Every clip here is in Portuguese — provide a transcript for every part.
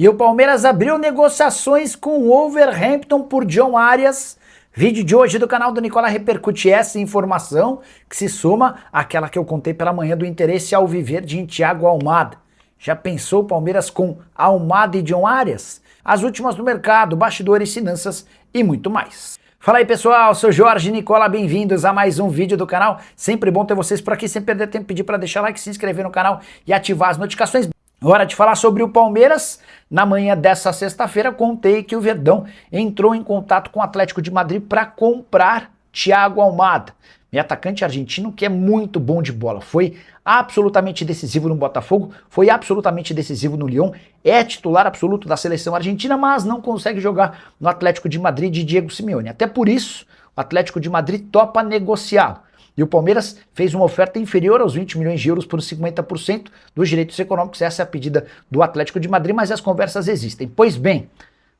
E o Palmeiras abriu negociações com o Wolverhampton por John Arias. Vídeo de hoje do canal do Nicola repercute essa informação, que se soma àquela que eu contei pela manhã do interesse alviverde em Thiago Almada. Já pensou o Palmeiras com Almada e John Arias? As últimas do mercado, bastidores, finanças e muito mais. Fala aí pessoal, sou Jorge Nicola, bem-vindos a mais um vídeo do canal. Sempre bom ter vocês por aqui, sem perder tempo, pedir para deixar like, se inscrever no canal e ativar as notificações. Hora de falar sobre o Palmeiras. Na manhã dessa sexta-feira, contei que o Verdão entrou em contato com o Atlético de Madrid para comprar Thiago Almada, meio atacante argentino que é muito bom de bola. Foi absolutamente decisivo no Botafogo, foi absolutamente decisivo no Lyon, é titular absoluto da seleção argentina, mas não consegue jogar no Atlético de Madrid de Diego Simeone. Até por isso, o Atlético de Madrid topa negociá-lo. E o Palmeiras fez uma oferta inferior aos 20 milhões de euros por 50% dos direitos econômicos. Essa é a pedida do Atlético de Madrid, mas as conversas existem. Pois bem,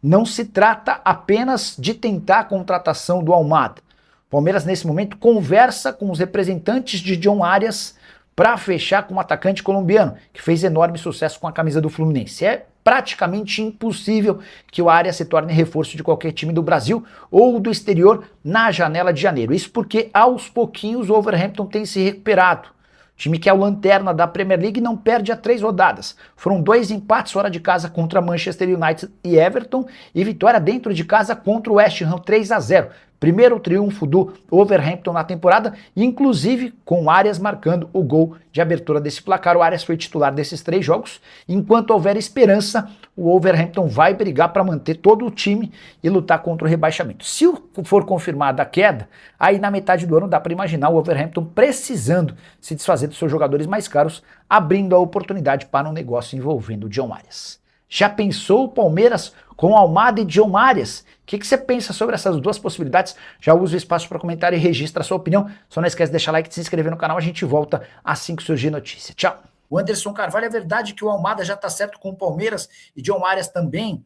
não se trata apenas de tentar a contratação do Almada. O Palmeiras, nesse momento, conversa com os representantes de John Arias para fechar com um atacante colombiano, que fez enorme sucesso com a camisa do Fluminense. É praticamente impossível que o Arias se torne reforço de qualquer time do Brasil ou do exterior na janela de janeiro. Isso porque, aos pouquinhos, o Wolverhampton tem se recuperado. O time que é o lanterna da Premier League não perde há 3 rodadas. Foram 2 empates fora de casa contra Manchester United e Everton e vitória dentro de casa contra o West Ham 3-0. Primeiro triunfo do Wolverhampton na temporada, inclusive com o Arias marcando o gol de abertura desse placar. O Arias foi titular desses 3 jogos. Enquanto houver esperança, o Wolverhampton vai brigar para manter todo o time e lutar contra o rebaixamento. Se for confirmada a queda, aí na metade do ano dá para imaginar o Wolverhampton precisando se desfazer dos seus jogadores mais caros, abrindo a oportunidade para um negócio envolvendo o John Arias. Já pensou o Palmeiras com Almada e John Arias? O que você pensa sobre essas duas possibilidades? Já usa o espaço para comentário e registra a sua opinião. Só não esquece de deixar like e de se inscrever no canal. A gente volta assim que surgir notícia. Tchau! O Anderson Carvalho, é verdade que o Almada já está certo com o Palmeiras e John Arias também?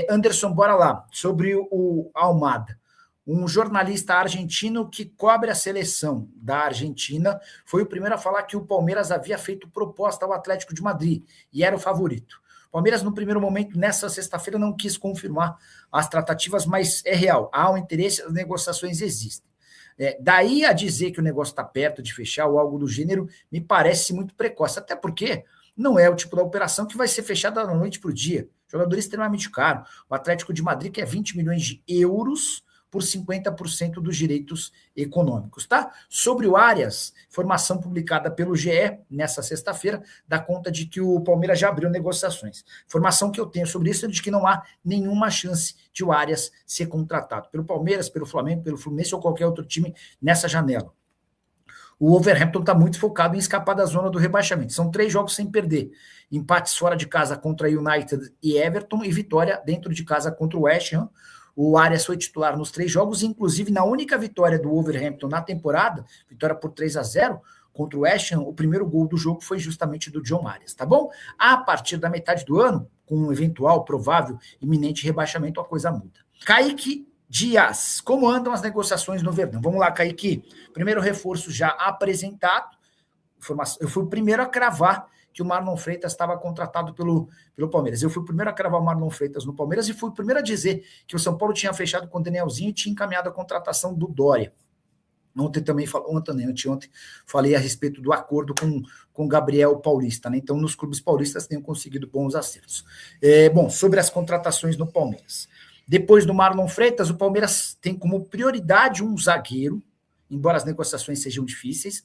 Anderson, bora lá. Sobre o Almada. Um jornalista argentino que cobre a seleção da Argentina foi o primeiro a falar que o Palmeiras havia feito proposta ao Atlético de Madrid e era o favorito. O Palmeiras, no primeiro momento, nessa sexta-feira, não quis confirmar as tratativas, mas é real. Há um interesse, as negociações existem. Daí a dizer que o negócio está perto de fechar ou algo do gênero, me parece muito precoce. Até porque não é o tipo da operação que vai ser fechada da noite para o dia. Jogador extremamente caro. O Atlético de Madrid quer 20 milhões de euros por 50% dos direitos econômicos, tá? Sobre o Arias, informação publicada pelo GE nessa sexta-feira, dá conta de que o Palmeiras já abriu negociações. Informação que eu tenho sobre isso é de que não há nenhuma chance de o Arias ser contratado pelo Palmeiras, pelo Flamengo, pelo Fluminense ou qualquer outro time nessa janela. O Wolverhampton está muito focado em escapar da zona do rebaixamento. São 3 jogos sem perder. Empates fora de casa contra United e Everton e vitória dentro de casa contra o West Ham. O Arias foi titular nos 3 jogos, inclusive na única vitória do Wolverhampton na temporada, vitória por 3-0 contra o West Ham, o primeiro gol do jogo foi justamente do John Arias, tá bom? A partir da metade do ano, com um eventual, provável, iminente rebaixamento, a coisa muda. Kaique Dias, como andam as negociações no Verdão? Vamos lá, Kaique. Primeiro reforço já apresentado, eu fui o primeiro a cravar que o Marlon Freitas estava contratado pelo Palmeiras. Eu fui o primeiro a cravar o Marlon Freitas no Palmeiras e fui o primeiro a dizer que o São Paulo tinha fechado com o Danielzinho e tinha encaminhado a contratação do Dória. Anteontem falei a respeito do acordo com o Gabriel Paulista, né? Então, nos clubes paulistas tenham conseguido bons acertos. Bom, sobre as contratações no Palmeiras. Depois do Marlon Freitas, o Palmeiras tem como prioridade um zagueiro, embora as negociações sejam difíceis.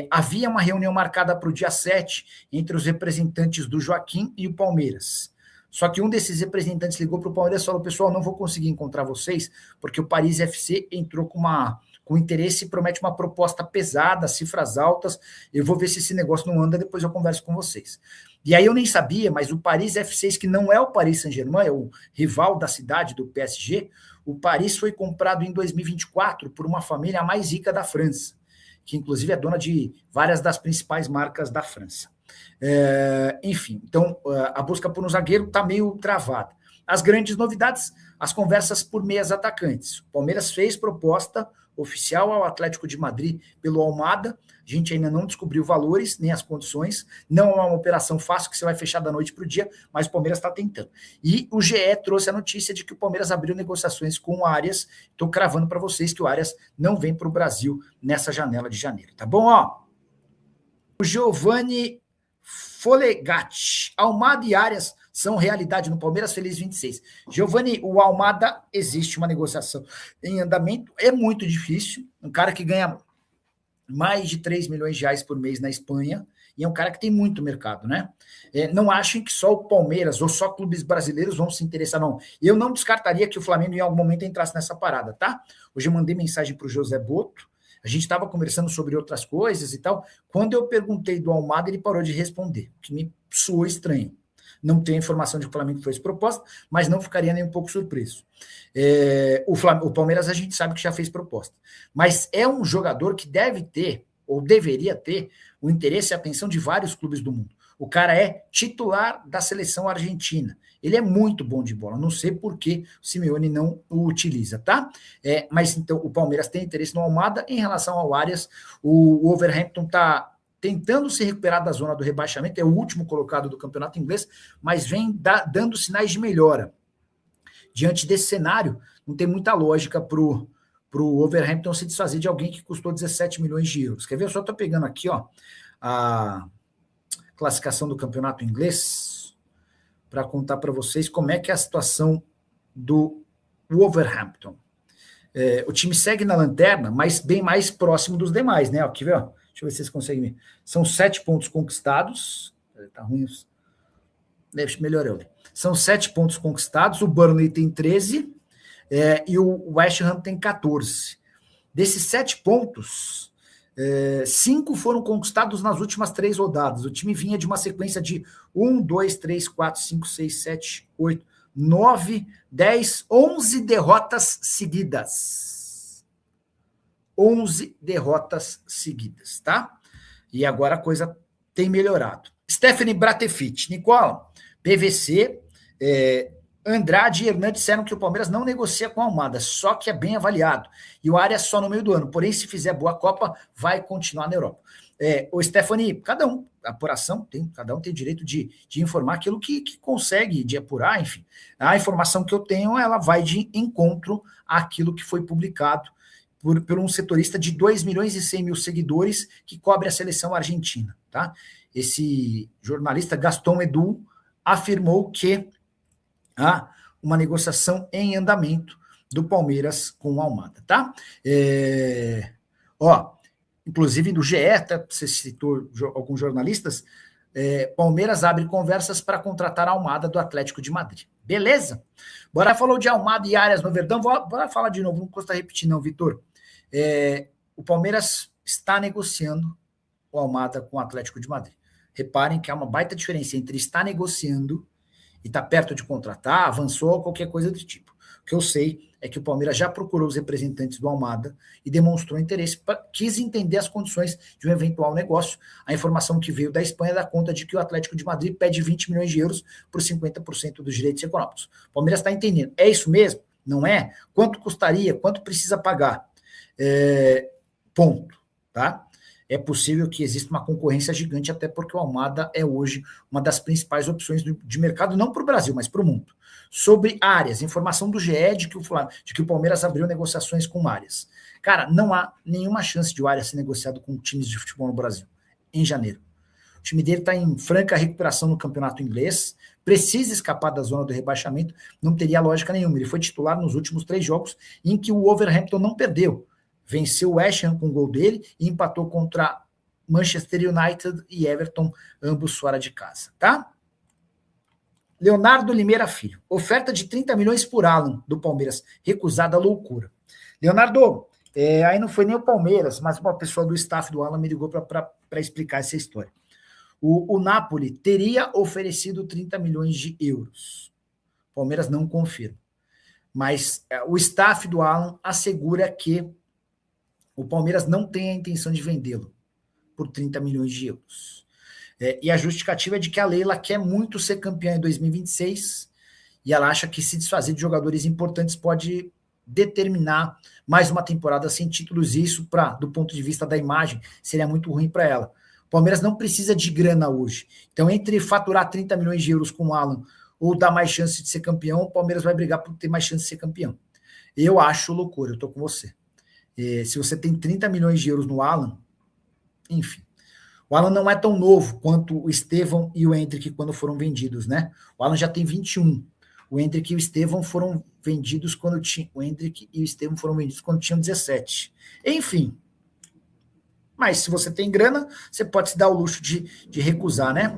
Havia uma reunião marcada para o dia 7 entre os representantes do Joaquim e o Palmeiras. Só que um desses representantes ligou para o Palmeiras e falou: pessoal, não vou conseguir encontrar vocês, porque o Paris FC entrou com interesse e promete uma proposta pesada, cifras altas. Eu vou ver se esse negócio não anda, depois eu converso com vocês. E aí eu nem sabia, mas o Paris FC, que não é o Paris Saint-Germain, é o rival da cidade do PSG, o Paris foi comprado em 2024 por uma família mais rica da França, que inclusive é dona de várias das principais marcas da França. Enfim, então a busca por um zagueiro está meio travada. As grandes novidades, as conversas por meias atacantes. O Palmeiras fez proposta oficial ao Atlético de Madrid pelo Almada. A gente ainda não descobriu valores, nem as condições. Não é uma operação fácil que você vai fechar da noite para o dia, mas o Palmeiras está tentando. E o GE trouxe a notícia de que o Palmeiras abriu negociações com o Arias. Estou cravando para vocês que o Arias não vem para o Brasil nessa janela de janeiro. Tá bom? Ó, o Giovanni Folegatti. Almada e Arias são realidade no Palmeiras. Feliz 26. Giovanni, o Almada, existe uma negociação em andamento. É muito difícil. Um cara que ganha mais de 3 milhões de reais por mês na Espanha, e é um cara que tem muito mercado, né? Não achem que só o Palmeiras ou só clubes brasileiros vão se interessar, não. Eu não descartaria que o Flamengo em algum momento entrasse nessa parada, tá? Hoje eu mandei mensagem para o José Boto, a gente estava conversando sobre outras coisas e tal. Quando eu perguntei do Almada, ele parou de responder, o que me soou estranho. Não tenho informação de que o Flamengo fez proposta, mas não ficaria nem um pouco surpreso. O Palmeiras a gente sabe que já fez proposta, mas é um jogador que deve ter, ou deveria ter, o interesse e a atenção de vários clubes do mundo. O cara é titular da seleção argentina. Ele é muito bom de bola. Não sei por que o Simeone não o utiliza, tá? Mas então o Palmeiras tem interesse no Almada. Em relação ao Arias, o Wolverhampton está tentando se recuperar da zona do rebaixamento, é o último colocado do campeonato inglês, mas vem dando sinais de melhora. Diante desse cenário, não tem muita lógica para o Wolverhampton se desfazer de alguém que custou 17 milhões de euros. Quer ver? Eu só estou pegando aqui ó, a classificação do campeonato inglês para contar para vocês como é que é a situação do Wolverhampton. O time segue na lanterna, mas bem mais próximo dos demais, né? Aqui, ó. Deixa eu ver se vocês conseguem ver. São 7 pontos conquistados. Tá ruim. Melhorou. São 7 pontos conquistados. O Burnley tem 13 e o West Ham tem 14. Desses 7 pontos, 5 foram conquistados nas últimas 3 rodadas. O time vinha de uma sequência de 1, 2, 3, 4, 5, 6, 7, 8, 9, 10, 11 derrotas seguidas. 11 derrotas seguidas, tá? E agora a coisa tem melhorado. Stephanie Bratefit, Nicola, PVC, Andrade e Hernandes disseram que o Palmeiras não negocia com a Almada, só que é bem avaliado. E o Arias só no meio do ano. Porém, se fizer boa Copa, vai continuar na Europa. O Stephanie, cada um tem direito de informar aquilo que consegue, de apurar, enfim. A informação que eu tenho, ela vai de encontro àquilo que foi publicado por um setorista de 2 milhões e 100 mil seguidores que cobre a seleção argentina. Tá? Esse jornalista, Gaston Edu, afirmou que há uma negociação em andamento do Palmeiras com o Almada. Tá? Inclusive do GE, você citou alguns jornalistas, Palmeiras abre conversas para contratar a Almada do Atlético de Madrid. Beleza? Bora, falou de Almada e Arias no Verdão, bora falar de novo, não custa repetir não, Vitor. O Palmeiras está negociando o Almada com o Atlético de Madrid. Reparem que há uma baita diferença entre estar negociando e estar perto de contratar, avançou ou qualquer coisa do tipo. O que eu sei é que o Palmeiras já procurou os representantes do Almada e demonstrou interesse, quis entender as condições de um eventual negócio. A informação que veio da Espanha dá conta de que o Atlético de Madrid pede 20 milhões de euros por 50% dos direitos econômicos. O Palmeiras está entendendo. É isso mesmo? Não é? Quanto custaria? Quanto precisa pagar? Ponto. Tá? É possível que exista uma concorrência gigante, até porque o Almada é hoje uma das principais opções de mercado, não para o Brasil, mas para o mundo. Sobre Arias, informação do GE de que o Palmeiras abriu negociações com Arias. Cara, não há nenhuma chance de o Arias ser negociado com times de futebol no Brasil, em janeiro. O time dele está em franca recuperação no campeonato inglês, precisa escapar da zona do rebaixamento, não teria lógica nenhuma. Ele foi titular nos últimos 3 jogos em que o Wolverhampton não perdeu. Venceu o West Ham com o gol dele e empatou contra Manchester United e Everton, ambos fora de casa, tá? Leonardo Limeira Filho. Oferta de 30 milhões por Alan, do Palmeiras. Recusada, loucura. Leonardo, aí não foi nem o Palmeiras, mas uma pessoa do staff do Alan me ligou para explicar essa história. O Napoli teria oferecido 30 milhões de euros. O Palmeiras não confirma. Mas o staff do Alan assegura que o Palmeiras não tem a intenção de vendê-lo por 30 milhões de euros. E a justificativa é de que a Leila quer muito ser campeã em 2026 e ela acha que se desfazer de jogadores importantes pode determinar mais uma temporada sem títulos. Isso, do ponto de vista da imagem, seria muito ruim para ela. O Palmeiras não precisa de grana hoje. Então, entre faturar 30 milhões de euros com o Alan ou dar mais chance de ser campeão, o Palmeiras vai brigar por ter mais chance de ser campeão. Eu acho loucura, eu tô com você. Se você tem 30 milhões de euros no Alan, enfim. O Alan não é tão novo quanto o Estevão e o Endrick quando foram vendidos, né? O Alan já tem 21. O Endrick e o Estevão foram vendidos quando tinham. O Endrick e o Estevão foram vendidos quando tinham 17. Enfim. Mas se você tem grana, você pode se dar o luxo de recusar, né?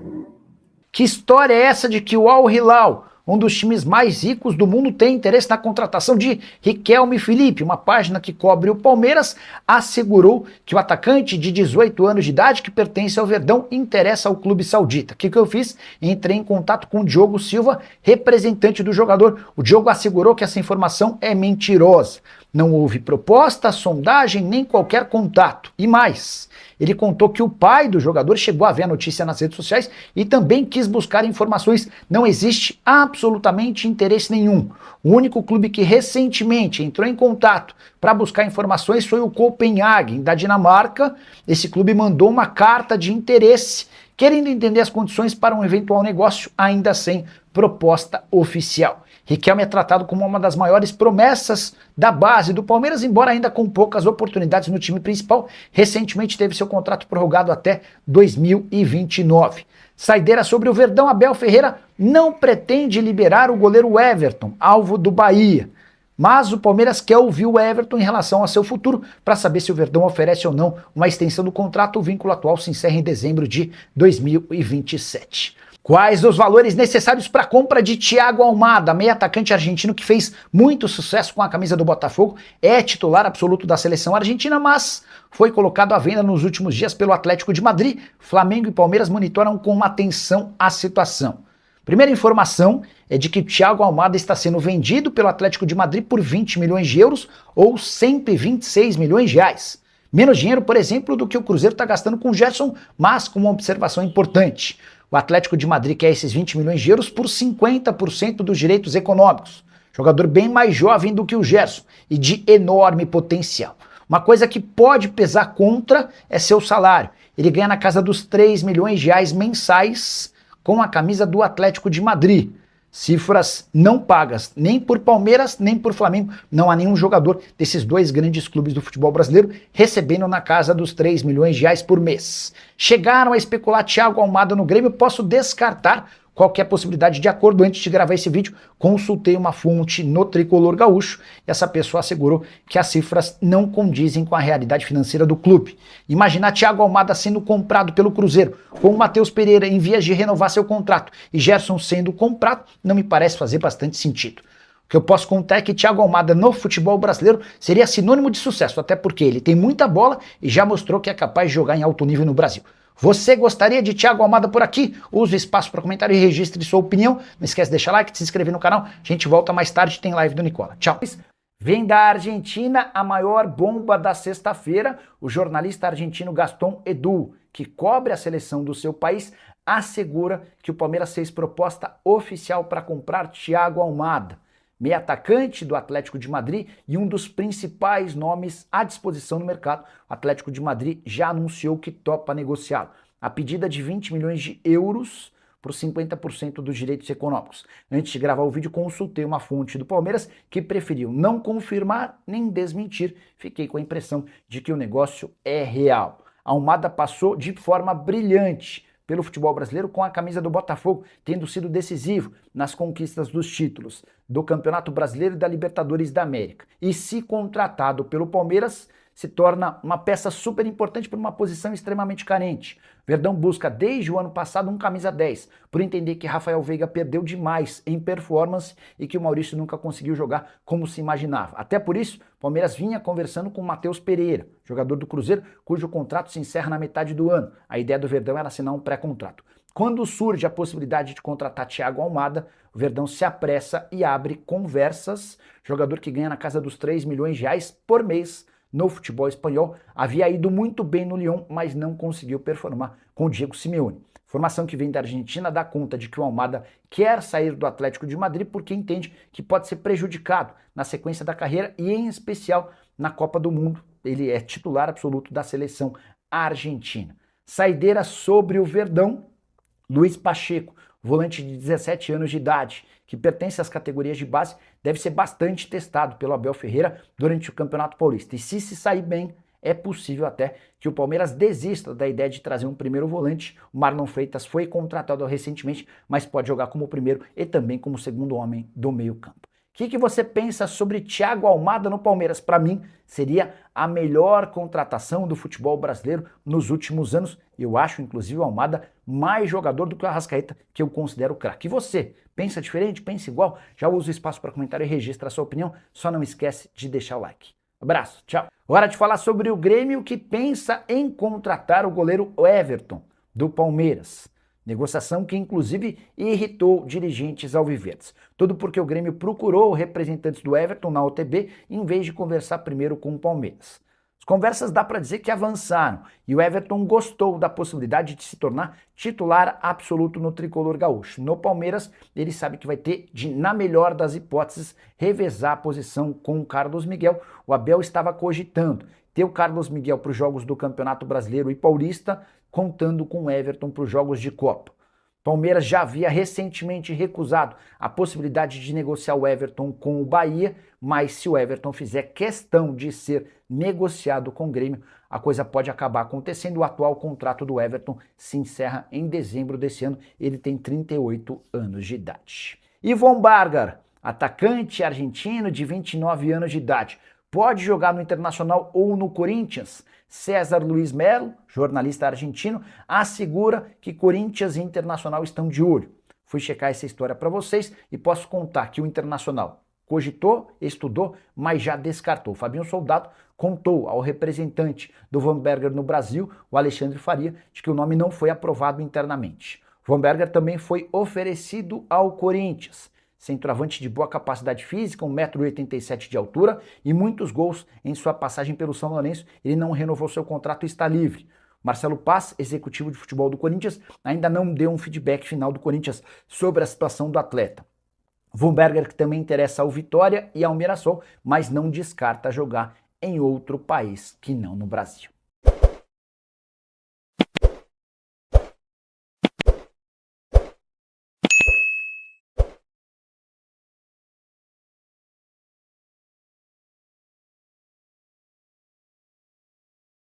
Que história é essa de que o Al Hilal, um dos times mais ricos do mundo, tem interesse na contratação de Riquelme Felipe? Uma página que cobre o Palmeiras assegurou que o atacante de 18 anos de idade, que pertence ao Verdão, interessa ao clube saudita. O que eu fiz? Entrei em contato com o Diogo Silva, representante do jogador. O Diogo assegurou que essa informação é mentirosa. Não houve proposta, sondagem, nem qualquer contato. E mais, ele contou que o pai do jogador chegou a ver a notícia nas redes sociais e também quis buscar informações. Não existe absolutamente interesse nenhum. O único clube que recentemente entrou em contato para buscar informações foi o Copenhagen, da Dinamarca. Esse clube mandou uma carta de interesse, querendo entender as condições para um eventual negócio, ainda sem proposta oficial. Riquelme é tratado como uma das maiores promessas da base do Palmeiras, embora ainda com poucas oportunidades no time principal. Recentemente teve seu contrato prorrogado até 2029. Saideira sobre o Verdão: Abel Ferreira não pretende liberar o goleiro Everton, alvo do Bahia. Mas o Palmeiras quer ouvir o Everton em relação a seu futuro para saber se o Verdão oferece ou não uma extensão do contrato. O vínculo atual se encerra em dezembro de 2027. Quais os valores necessários para a compra de Thiago Almada, meio atacante argentino que fez muito sucesso com a camisa do Botafogo, é titular absoluto da seleção argentina, mas foi colocado à venda nos últimos dias pelo Atlético de Madrid. Flamengo e Palmeiras monitoram com atenção a situação. Primeira informação é de que Thiago Almada está sendo vendido pelo Atlético de Madrid por 20 milhões de euros ou 126 milhões de reais. Menos dinheiro, por exemplo, do que o Cruzeiro está gastando com o Gerson, mas com uma observação importante. O Atlético de Madrid quer esses 20 milhões de euros por 50% dos direitos econômicos. Jogador bem mais jovem do que o Gerson e de enorme potencial. Uma coisa que pode pesar contra é seu salário. Ele ganha na casa dos 3 milhões de reais mensais com a camisa do Atlético de Madrid. Cifras não pagas nem por Palmeiras, nem por Flamengo. Não há nenhum jogador desses dois grandes clubes do futebol brasileiro recebendo na casa dos 3 milhões de reais por mês. Chegaram a especular Thiago Almada no Grêmio. Posso descartar qualquer possibilidade de acordo. Antes de gravar esse vídeo, consultei uma fonte no Tricolor Gaúcho e essa pessoa assegurou que as cifras não condizem com a realidade financeira do clube. Imaginar Thiago Almada sendo comprado pelo Cruzeiro, com o Matheus Pereira em vias de renovar seu contrato e Gerson sendo comprado, não me parece fazer bastante sentido. O que eu posso contar é que Thiago Almada no futebol brasileiro seria sinônimo de sucesso, até porque ele tem muita bola e já mostrou que é capaz de jogar em alto nível no Brasil. Você gostaria de Thiago Almada por aqui? Use o espaço para comentário e registre sua opinião. Não esquece de deixar like, de se inscrever no canal. A gente volta mais tarde, tem live do Nicola. Tchau. Vem da Argentina a maior bomba da sexta-feira. O jornalista argentino Gastón Edu, que cobre a seleção do seu país, assegura que o Palmeiras fez proposta oficial para comprar Thiago Almada, meio atacante do Atlético de Madrid e um dos principais nomes à disposição no mercado. O Atlético de Madrid já anunciou que topa negociá-lo. A pedida de 20 milhões de euros por 50% dos direitos econômicos. Antes de gravar o vídeo, consultei uma fonte do Palmeiras que preferiu não confirmar nem desmentir. Fiquei com a impressão de que o negócio é real. A Almada passou de forma brilhante pelo futebol brasileiro com a camisa do Botafogo, tendo sido decisivo nas conquistas dos títulos do Campeonato Brasileiro e da Libertadores da América. E se contratado pelo Palmeiras, se torna uma peça super importante para uma posição extremamente carente. Verdão busca desde o ano passado um camisa 10, por entender que Rafael Veiga perdeu demais em performance e que o Maurício nunca conseguiu jogar como se imaginava. Até por isso, o Palmeiras vinha conversando com o Matheus Pereira, jogador do Cruzeiro, cujo contrato se encerra na metade do ano. A ideia do Verdão era assinar um pré-contrato. Quando surge a possibilidade de contratar Thiago Almada, o Verdão se apressa e abre conversas. Jogador que ganha na casa dos 3 milhões de reais por mês no futebol espanhol, havia ido muito bem no Lyon, mas não conseguiu performar com o Diego Simeone. Informação que vem da Argentina dá conta de que o Almada quer sair do Atlético de Madrid porque entende que pode ser prejudicado na sequência da carreira e, em especial, na Copa do Mundo. Ele é titular absoluto da seleção argentina. Saideira sobre o Verdão, Luiz Pacheco, volante de 17 anos de idade, que pertence às categorias de base, deve ser bastante testado pelo Abel Ferreira durante o Campeonato Paulista. E se sair bem, é possível até que o Palmeiras desista da ideia de trazer um primeiro volante. O Marlon Freitas foi contratado recentemente, mas pode jogar como primeiro e também como segundo homem do meio-campo. O que você pensa sobre Thiago Almada no Palmeiras? Para mim, seria a melhor contratação do futebol brasileiro nos últimos anos. Eu acho, inclusive, o Almada mais jogador do que o Arrascaeta, que eu considero craque. E você? Pensa diferente? Pensa igual? Já usa o espaço para comentário e registra a sua opinião. Só não esquece de deixar o like. Abraço, tchau. Hora de falar sobre o Grêmio, que pensa em contratar o goleiro Everton, do Palmeiras. Negociação que inclusive irritou dirigentes alviverdes. Tudo porque o Grêmio procurou representantes do Everton na OTB em vez de conversar primeiro com o Palmeiras. As conversas dá para dizer que avançaram e o Everton gostou da possibilidade de se tornar titular absoluto no tricolor gaúcho. No Palmeiras, ele sabe que vai ter de, na melhor das hipóteses, revezar a posição com o Carlos Miguel. O Abel estava cogitando ter o Carlos Miguel para os jogos do Campeonato Brasileiro e Paulista, contando com o Everton para os jogos de Copa. Palmeiras já havia recentemente recusado a possibilidade de negociar o Everton com o Bahia, mas se o Everton fizer questão de ser negociado com o Grêmio, a coisa pode acabar acontecendo. O atual contrato do Everton se encerra em dezembro desse ano, ele tem 38 anos de idade. Yvon Bargar, atacante argentino de 29 anos de idade, pode jogar no Internacional ou no Corinthians? César Luiz Melo, jornalista argentino, assegura que Corinthians e Internacional estão de olho. Fui checar essa história para vocês e posso contar que o Internacional cogitou, estudou, mas já descartou. Fabinho Soldado contou ao representante do Vanberger no Brasil, o Alexandre Faria, de que o nome não foi aprovado internamente. O Vanberger também foi oferecido ao Corinthians. Centroavante de boa capacidade física, 1,87 m de altura e muitos gols em sua passagem pelo São Lourenço, ele não renovou seu contrato e está livre. Marcelo Paz, executivo de futebol do Corinthians, ainda não deu um feedback final do Corinthians sobre a situação do atleta. Vanberger, que também interessa ao Vitória e ao Mirassol, mas não descarta jogar em outro país que não no Brasil.